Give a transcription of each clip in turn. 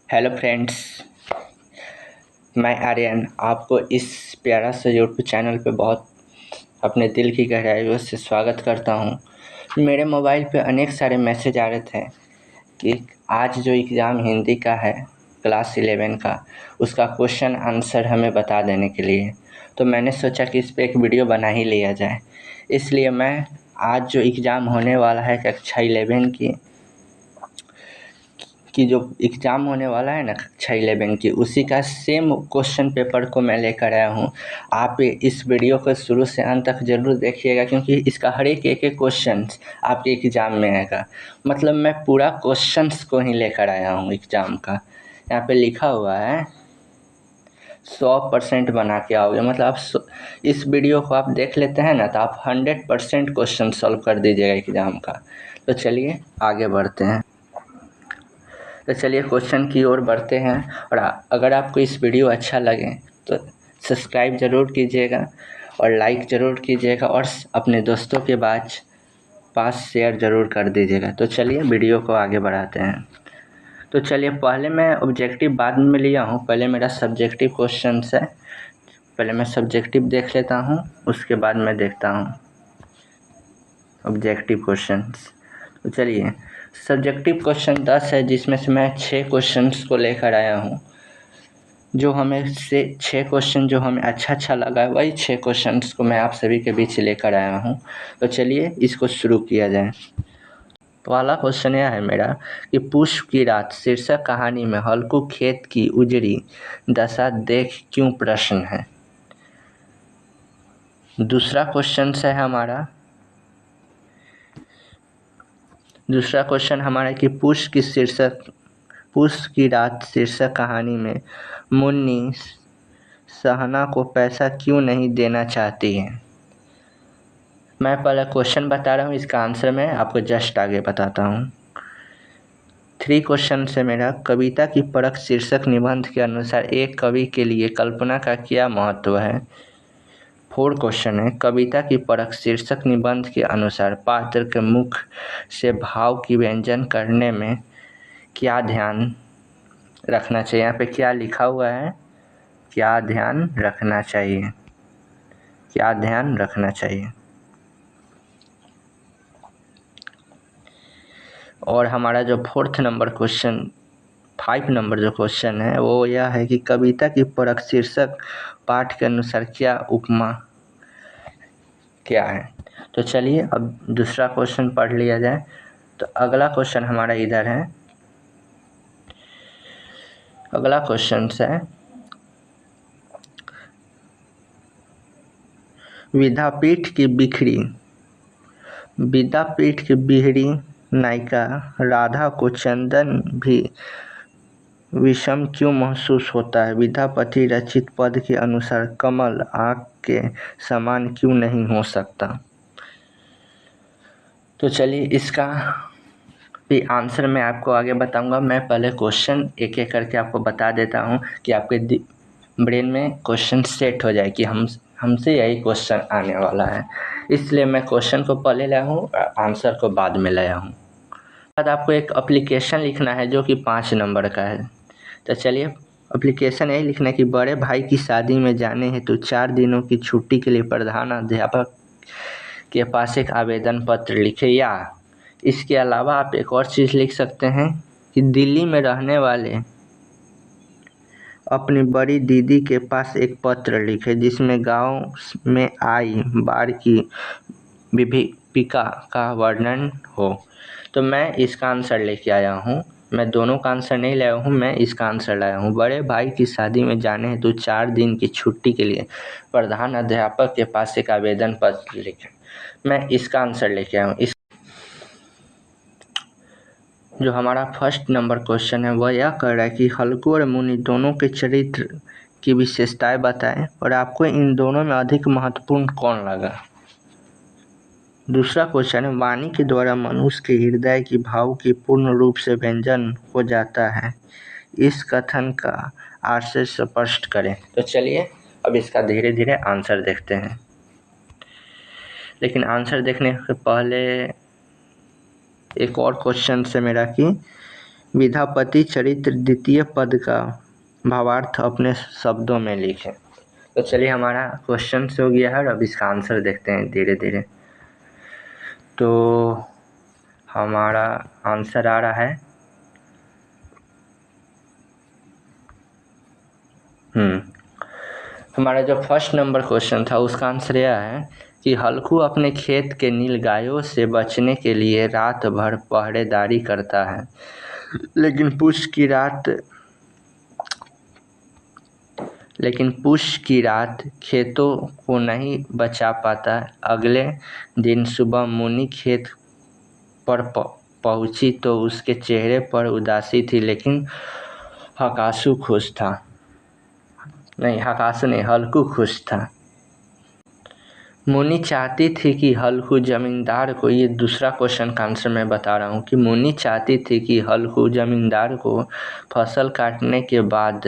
Hello friends, मैं आर्यन आपको इस प्यारा सा यूट्यूब चैनल पे बहुत अपने दिल की गहराइयों से स्वागत करता हूँ। मेरे मोबाइल पे अनेक सारे मैसेज आ रहे थे कि आज जो एग्ज़ाम हिंदी का है क्लास 11 का, उसका क्वेश्चन आंसर हमें बता देने के लिए। तो मैंने सोचा कि इस पे एक वीडियो बना ही लिया जाए। इसलिए मैं आज जो एग्ज़ाम होने वाला है कक्षा 11 की जो एग्ज़ाम होने वाला है ना कक्षा 11 की, उसी का सेम क्वेश्चन पेपर को मैं लेकर आया हूँ। आप इस वीडियो को शुरू से अंत तक ज़रूर देखिएगा, क्योंकि इसका हर एक क्वेश्चन आपके एग्ज़ाम में आएगा। मतलब मैं पूरा क्वेश्चंस को ही लेकर आया हूँ एग्ज़ाम का। यहाँ पे लिखा हुआ है 100% बना के आओगे। मतलब आप इस वीडियो को आप देख लेते हैं ना, तो आप 100% क्वेश्चन सॉल्व कर दीजिएगा एग्ज़ाम का। तो चलिए आगे बढ़ते हैं। तो चलिए क्वेश्चन की ओर बढ़ते हैं। और अगर आपको इस वीडियो अच्छा लगे तो सब्सक्राइब ज़रूर कीजिएगा और लाइक ज़रूर कीजिएगा और अपने दोस्तों के पास शेयर ज़रूर कर दीजिएगा। तो चलिए वीडियो को आगे बढ़ाते हैं। तो चलिए, पहले मैं ऑब्जेक्टिव बाद में लिया हूँ, पहले मेरा सब्जेक्टिव क्वेश्चन है। पहले मैं सब्जेक्टिव देख लेता हूँ, उसके बाद मैं देखता हूँ ऑब्जेक्टिव क्वेश्चंस। तो चलिए, सब्जेक्टिव क्वेश्चन 10 है, जिसमें से मैं 6 क्वेश्चंस को लेकर आया हूँ। जो हमें से 6 क्वेश्चन जो हमें अच्छा लगा है, वही 6 क्वेश्चंस को मैं आप सभी के बीच लेकर आया हूँ। तो चलिए इसको शुरू किया जाए। पहला क्वेश्चन यह है मेरा कि पुष्प की रात शीर्षक कहानी में हल्कू खेत की उजड़ी दशा देख क्यों प्रश्न है। दूसरा क्वेश्चन हमारा कि पुष्प की रात शीर्षक कहानी में मुन्नी सहना को पैसा क्यों नहीं देना चाहती है। मैं पहले क्वेश्चन बता रहा हूँ, इसका आंसर मैं आपको जस्ट आगे बताता हूँ। 3 क्वेश्चन से मेरा कविता की परख शीर्षक निबंध के अनुसार एक कवि के लिए कल्पना का क्या महत्व है। 4 क्वेश्चन है, कविता की परख शीर्षक निबंध के अनुसार पात्र के मुख से भाव की व्यंजन करने में क्या ध्यान रखना चाहिए। यहाँ पे क्या लिखा हुआ है, क्या ध्यान रखना चाहिए, क्या ध्यान रखना चाहिए। और हमारा जो 5 नंबर क्वेश्चन है वो यह है कि कविता की परख शीर्षक पाठ के अनुसार क्या उपमा क्या है। तो चलिए अब दूसरा क्वेश्चन पढ़ लिया जाए। तो अगला क्वेश्चन हमारा इधर है। अगला क्वेश्चन है विद्यापीठ की बिहड़ी नायिका राधा को चंदन भी विषम क्यों महसूस होता है। विद्यापति रचित पद के अनुसार कमल आँख के समान क्यों नहीं हो सकता। तो चलिए इसका भी आंसर मैं आपको आगे बताऊंगा। मैं पहले क्वेश्चन एक एक करके आपको बता देता हूं कि आपके ब्रेन में क्वेश्चन सेट हो जाए कि हमसे यही क्वेश्चन आने वाला है। इसलिए मैं क्वेश्चन को पहले लाया हूँ और आंसर को बाद में लाया हूँ। बाद आपको एक एप्लीकेशन लिखना है जो कि 5 नंबर का है। तो चलिए एप्लीकेशन यही लिखना है कि बड़े भाई की शादी में जाने हेतु 4 दिनों की छुट्टी के लिए प्रधान अध्यापक के पास एक आवेदन पत्र लिखे। या इसके अलावा आप एक और चीज़ लिख सकते हैं कि दिल्ली में रहने वाले अपनी बड़ी दीदी के पास एक पत्र लिखे जिसमें गांव में आई बाढ़ की विभीषिका का वर्णन हो। तो मैं इसका आंसर लेके आया हूँ। मैं दोनों का आंसर नहीं लाया हूँ, मैं इसका आंसर लाया हूँ। बड़े भाई की शादी में जाने हेतु 4 दिन की छुट्टी के लिए प्रधान अध्यापक के पास एक आवेदन पत्र लिखे। मैं इसका आंसर लेके आया हूँ। जो हमारा फर्स्ट नंबर क्वेश्चन है वह यह कर रहा है कि हल्कू और मुनि दोनों के चरित्र की विशेषताएं बताएं और आपको इन दोनों में अधिक महत्वपूर्ण कौन लगा। दूसरा क्वेश्चन है वाणी के द्वारा मनुष्य के हृदय की भाव की पूर्ण रूप से व्यंजन हो जाता है, इस कथन का आशय स्पष्ट करें। तो चलिए अब इसका धीरे धीरे आंसर देखते हैं। लेकिन आंसर देखने से पहले एक और क्वेश्चन से मेरा कि विद्यापति चरित्र द्वितीय पद का भावार्थ अपने शब्दों में लिखें। तो चलिए, हमारा क्वेश्चन हो गया है और अब इसका आंसर देखते हैं धीरे धीरे। तो हमारा आंसर आ रहा है हमारा जो फर्स्ट नंबर क्वेश्चन था उसका आंसर यह है कि हल्कू अपने खेत के नीलगायों से बचने के लिए रात भर पहरेदारी करता है, लेकिन पुष की रात खेतों को नहीं बचा पाता। अगले दिन सुबह मुन्नी खेत पर पहुंची तो उसके चेहरे पर उदासी थी, लेकिन हल्कू खुश था। मुन्नी चाहती थी कि हल्कू जमींदार को, ये दूसरा क्वेश्चन का आंसर मैं बता रहा हूँ कि मुन्नी चाहती थी कि हल्कू जमींदार को फसल काटने के बाद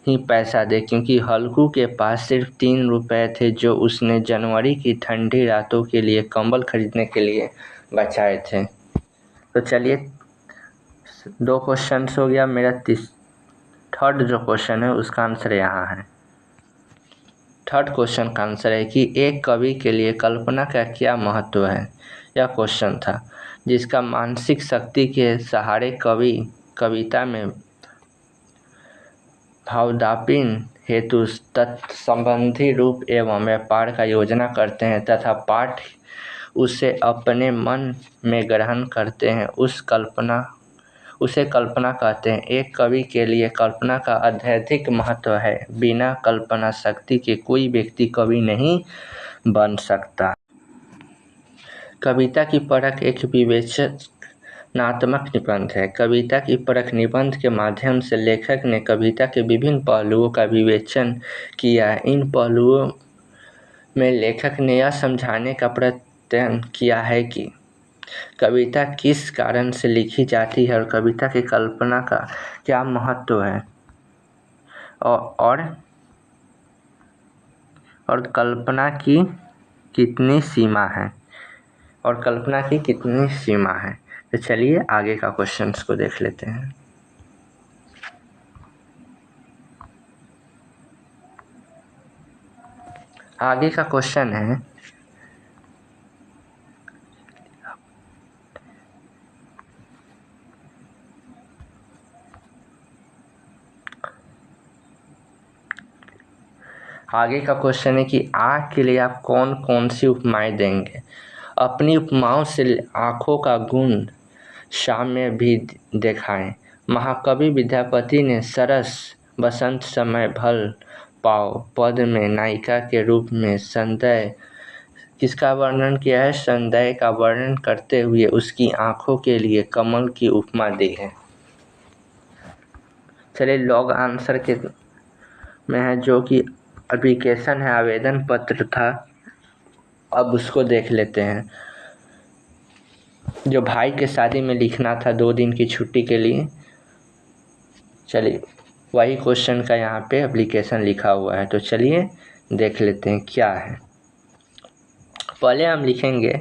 ही पैसा दे, क्योंकि हल्कू के पास सिर्फ 3 रुपए थे जो उसने जनवरी की ठंडी रातों के लिए कंबल खरीदने के लिए बचाए थे। तो चलिए, 2 क्वेश्चन हो गया। मेरा थर्ड जो क्वेश्चन है उसका आंसर यहाँ है। थर्ड क्वेश्चन का आंसर है कि एक कवि के लिए कल्पना का क्या महत्व है। यह क्वेश्चन था जिसका मानसिक शक्ति के सहारे कवि कविता में भावादापिन हेतु तत्संबंधी रूप एवं व्यापार का योजना करते हैं तथा पाठ उसे अपने मन में ग्रहण करते हैं, उसे कल्पना कहते हैं। एक कवि के लिए कल्पना का अत्यधिक महत्व है। बिना कल्पना शक्ति के कोई व्यक्ति कवि नहीं बन सकता। कविता की परख एक विवेचनात्मक निबंध है। कविता की परख निबंध के माध्यम से लेखक ने कविता के विभिन्न पहलुओं का विवेचन किया है। इन पहलुओं में लेखक ने यह समझाने का प्रयत्न किया है कि कविता किस कारण से लिखी जाती है और कविता की कल्पना का क्या महत्व है, और कल्पना की कितनी सीमा है। तो चलिए आगे का क्वेश्चंस को देख लेते हैं। आगे का क्वेश्चन है कि आँख के लिए आप कौन कौन सी उपमाएं देंगे। अपनी उपमाओं से आँखों का गुण साम्य भी दिखाएं। महाकवि विद्यापति ने सरस बसंत समय भल पाओ पद में नायिका के रूप में संध्या किसका वर्णन किया है। संध्या का वर्णन करते हुए उसकी आँखों के लिए कमल की उपमा दी है। चलिए, लॉग आंसर के में है जो कि एप्लीकेशन है, आवेदन पत्र था। अब उसको देख लेते हैं। जो भाई के शादी में लिखना था 2 दिन की छुट्टी के लिए। चलिए, वही क्वेश्चन का यहाँ पे एप्लीकेशन लिखा हुआ है। तो चलिए देख लेते हैं क्या है। पहले हम लिखेंगे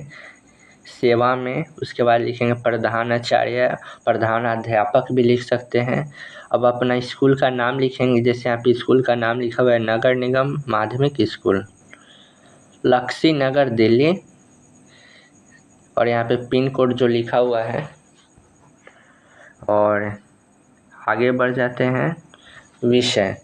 सेवा में, उसके बाद लिखेंगे प्रधानाचार्य, प्रधानाध्यापक भी लिख सकते हैं। अब अपना स्कूल का नाम लिखेंगे। जैसे यहाँ पे स्कूल का नाम लिखा हुआ है नगर निगम माध्यमिक स्कूल, लक्ष्मी नगर, दिल्ली। और यहाँ पे पिन कोड जो लिखा हुआ है। और आगे बढ़ जाते हैं। विषय,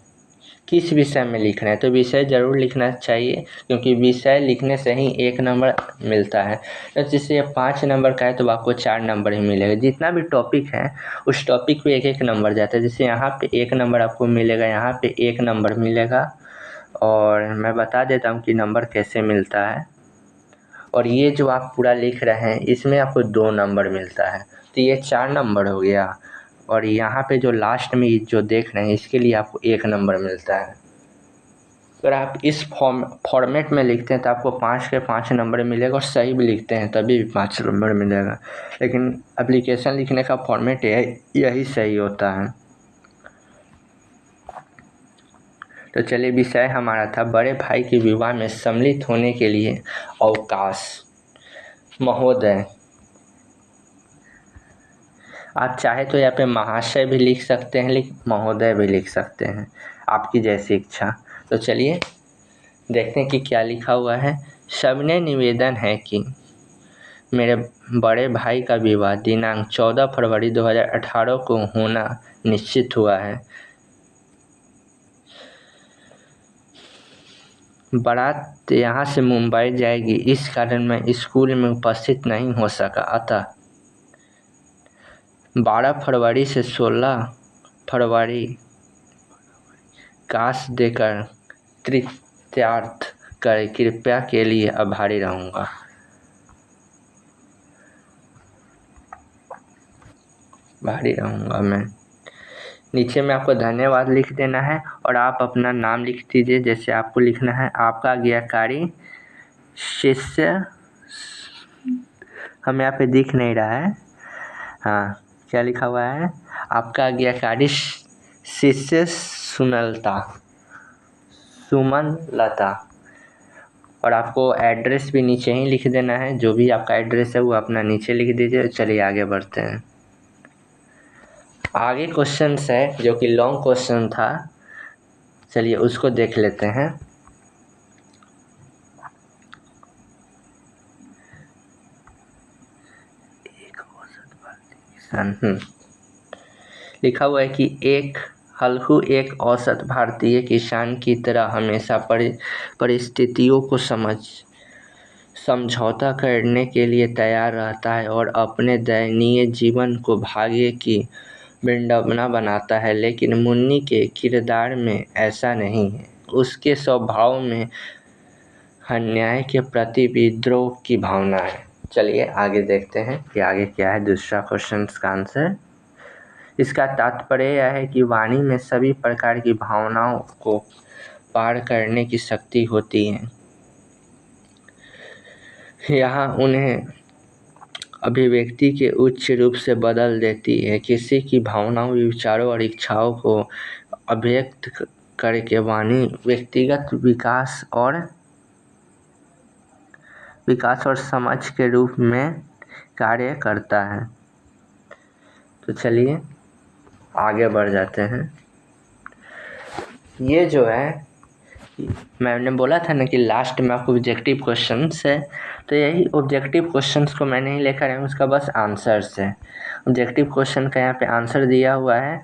किस विषय में लिखना है। तो विषय ज़रूर लिखना चाहिए, क्योंकि विषय लिखने से ही 1 नंबर मिलता है। तो जिससे 5 नंबर का है तो आपको 4 नंबर ही मिलेगा। जितना भी टॉपिक है उस टॉपिक पे 1-1 नंबर जाता है। जैसे यहाँ पे 1 नंबर आपको मिलेगा, यहाँ पे 1 नंबर मिलेगा। और मैं बता देता हूँ कि नंबर कैसे मिलता है। और ये जो आप पूरा लिख रहे हैं इसमें आपको 2 नंबर मिलता है, तो ये 4 नंबर हो गया। और यहाँ पे जो लास्ट में जो देख रहे हैं इसके लिए आपको 1 नंबर मिलता है। अगर आप इस फॉर्मेट में लिखते हैं तो आपको 5 के 5 नंबर मिलेगा, और सही भी लिखते हैं तभी भी 5 नंबर मिलेगा। लेकिन एप्लीकेशन लिखने का फॉर्मेट यही सही होता है। तो चलिए, विषय हमारा था बड़े भाई के विवाह में सम्मिलित होने के लिए अवकाश। महोदय, आप चाहे तो यहाँ पे महाशय भी लिख सकते हैं, महोदय भी लिख सकते हैं, आपकी जैसी इच्छा। तो चलिए देखते हैं कि क्या लिखा हुआ है। सबने निवेदन है कि मेरे बड़े भाई का विवाह दिनांक 14 फरवरी 2018 को होना निश्चित हुआ है। बारात यहाँ से मुंबई जाएगी, इस कारण मैं स्कूल में उपस्थित नहीं हो सका। अतः 12 फरवरी से 16 फरवरी काश देकर तृतीयार्थ कर कृपया के लिए आभारी रहूँगा। मैं नीचे में आपको धन्यवाद लिख देना है और आप अपना नाम लिख दीजिए जैसे आपको लिखना है। आपका आज्ञाकारी शिष्य, हमें यहाँ पे दिख नहीं रहा है, हाँ क्या लिखा हुआ है, आपका आज्ञाकारी शिष्य सुमन लता। और आपको एड्रेस भी नीचे ही लिख देना है, जो भी आपका एड्रेस है वो अपना नीचे लिख दीजिए। चलिए आगे बढ़ते हैं। आगे क्वेश्चन है जो कि लॉन्ग क्वेश्चन था, चलिए उसको देख लेते हैं। लिखा हुआ है कि एक औसत भारतीय किसान की तरह हमेशा परिस्थितियों को समझौता करने के लिए तैयार रहता है और अपने दयनीय जीवन को भाग्य की विडंबना बनाता है। लेकिन मुन्नी के किरदार में ऐसा नहीं है। उसके स्वभाव में अन्याय के प्रति विद्रोह की भावना है। चलिए आगे देखते हैं कि आगे क्या है दूसरा क्वेश्चन का आंसर। इसका तात्पर्य यह है कि वाणी में सभी प्रकार की भावनाओं को पार करने की शक्ति होती है। यहाँ उन्हें अभिव्यक्ति के उच्च रूप से बदल देती है। किसी की भावनाओं, विचारों और इच्छाओं को अभिव्यक्त करके वाणी व्यक्तिगत विकास और समझ के रूप में कार्य करता है। तो चलिए आगे बढ़ जाते हैं। ये जो है मैंने बोला था ना कि लास्ट में आपको ऑब्जेक्टिव क्वेश्चंस है, तो यही ऑब्जेक्टिव क्वेश्चंस को मैं नहीं लेकर आया हूँ, उसका बस आंसर्स है। ऑब्जेक्टिव क्वेश्चन का यहाँ पे आंसर दिया हुआ है,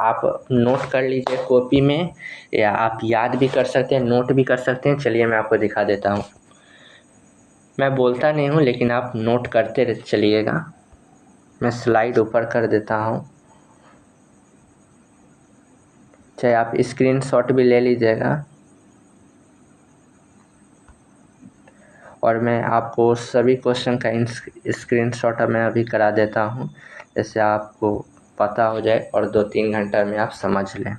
आप नोट कर लीजिए कॉपी में, या आप याद भी कर सकते हैं, नोट भी कर सकते हैं। चलिए मैं आपको दिखा देता हूँ। मैं बोलता नहीं हूँ लेकिन आप नोट करते चलिएगा। मैं स्लाइड ऊपर कर देता हूँ, चाहे आप स्क्रीनशॉट भी ले लीजिएगा। और मैं आपको सभी क्वेश्चन का स्क्रीनशॉट मैं अभी करा देता हूँ, जैसे आपको पता हो जाए और 2-3 घंटा में आप समझ लें।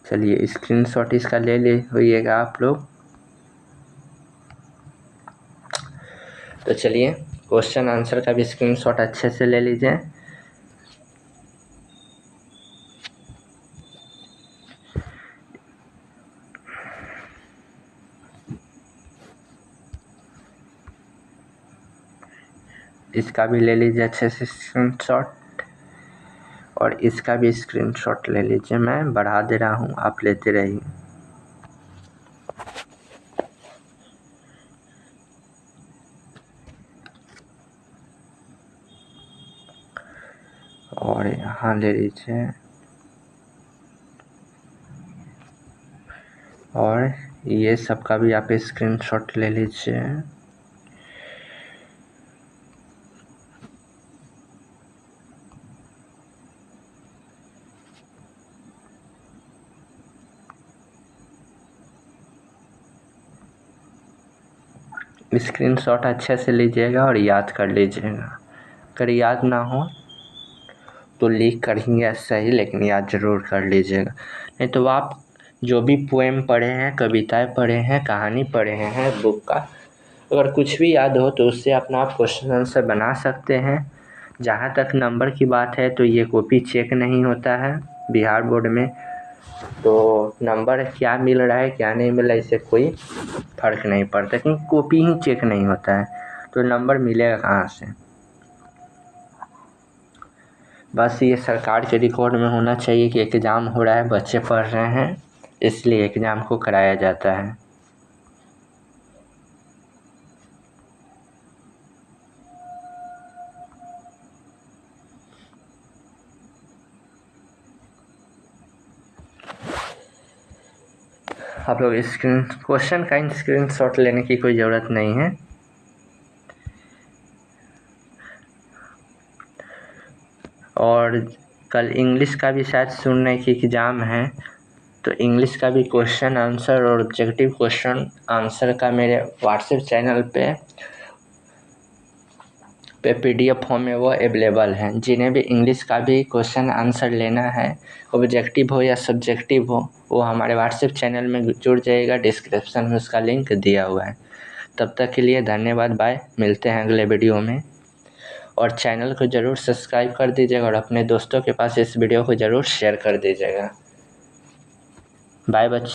चलिए स्क्रीनशॉट इसका ले होइएगा आप लोग। तो चलिए क्वेश्चन आंसर का भी स्क्रीनशॉट अच्छे से ले लीजिए। इसका भी ले लीजिए अच्छे से स्क्रीनशॉट, और इसका भी स्क्रीनशॉट ले लीजिए। मैं बढ़ा दे रहा हूँ, आप लेते रहिए। और यहाँ ले लीजिए, और ये सब का भी आप स्क्रीनशॉट ले लीजिए। स्क्रीनशॉट अच्छे से लीजिएगा और याद कर लीजिएगा। अगर याद ना हो तो लिख कर ही सही, लेकिन याद ज़रूर कर लीजिएगा। नहीं तो आप जो भी पोएम पढ़े हैं, कविताएं पढ़े हैं, कहानी पढ़े हैं बुक का, अगर कुछ भी याद हो तो उससे अपना आप क्वेश्चन आंसर बना सकते हैं। जहाँ तक नंबर की बात है तो ये कॉपी चेक नहीं होता है बिहार बोर्ड में, तो नंबर क्या मिल रहा है क्या नहीं मिल रहा है इससे कोई फ़र्क नहीं पड़ता, क्योंकि कॉपी ही चेक नहीं होता है। तो नंबर मिलेगा कहाँ से। बस ये सरकार के रिकॉर्ड में होना चाहिए कि एग्ज़ाम हो रहा है, बच्चे पढ़ रहे हैं, इसलिए एग्ज़ाम को कराया जाता है। आप लोग क्वेश्चन का स्क्रीनशॉट लेने की कोई ज़रूरत नहीं है। और कल इंग्लिश का भी शायद सुनने की एग्ज़ाम है, तो इंग्लिश का भी क्वेश्चन आंसर और ऑब्जेक्टिव क्वेश्चन आंसर का मेरे व्हाट्सएप चैनल पे PDF फॉर्म में वो अवेलेबल हैं। जिन्हें भी इंग्लिश का भी क्वेश्चन आंसर लेना है, ऑब्जेक्टिव हो या सब्जेक्टिव हो, वो हमारे व्हाट्सएप चैनल में जुड़ जाइएगा। डिस्क्रिप्शन में उसका लिंक दिया हुआ है। तब तक के लिए धन्यवाद, बाय, मिलते हैं अगले वीडियो में। और चैनल को ज़रूर सब्सक्राइब कर दीजिएगा और अपने दोस्तों के पास इस वीडियो को ज़रूर शेयर कर दीजिएगा। बाय बच्चे।